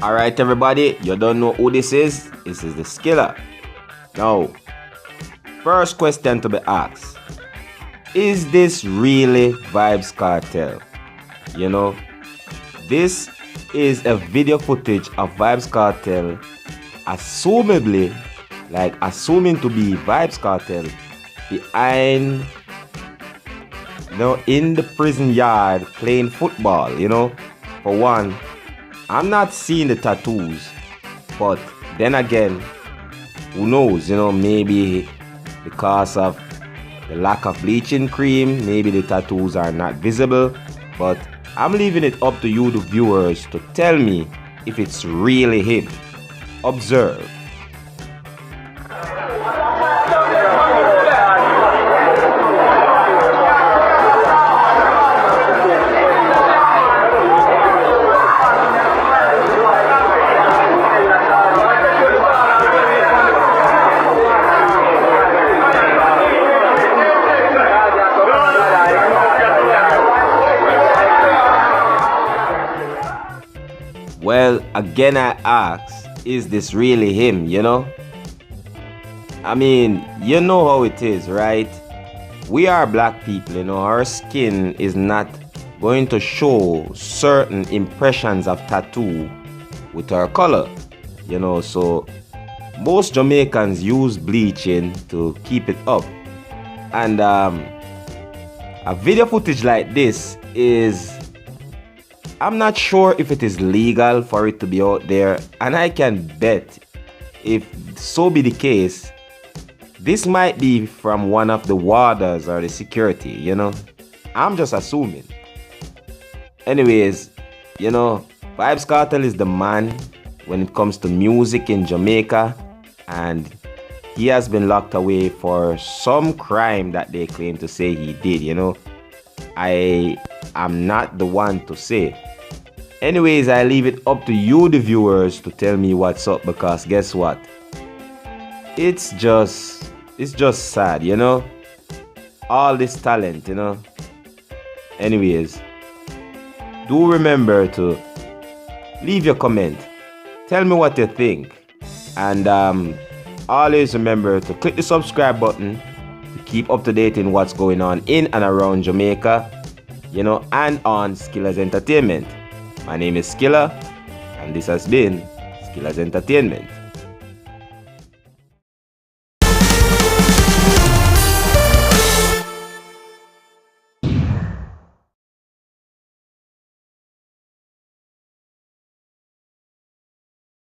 Alright everybody, you don't know who this is? This is the Skilla. Now, first question to be asked. Is this really Vybz Kartel? You know, this is a video footage of Vybz Kartel, assuming to be Vybz Kartel behind, in the prison yard playing football, For one, I'm not seeing the tattoos, but then again, who knows, maybe because of the lack of bleaching cream, maybe the tattoos are not visible, but I'm leaving it up to you, the viewers, to tell me if it's really him. Observe. Well, again I ask, is this really him, I mean, you know how it is, right? We are black people, our skin is not going to show certain impressions of tattoo with our color, so most Jamaicans use bleaching to keep it up. And a video footage like this I'm not sure if it is legal for it to be out there, and I can bet if so be the case, this might be from one of the warders or the security, I'm just assuming. Anyways, Vybz Kartel is the man when it comes to music in Jamaica, and he has been locked away for some crime that they claim to say he did, I am not the one to say. Anyways, I leave it up to you, the viewers, to tell me what's up, because guess what? It's just sad, all this talent, Anyways, do remember to leave your comment, tell me what you think, and always remember to click the subscribe button to keep up to date in what's going on in and around Jamaica, and on Skilla's Entertainment. My name is Skilla, and this has been Skilla's Entertainment.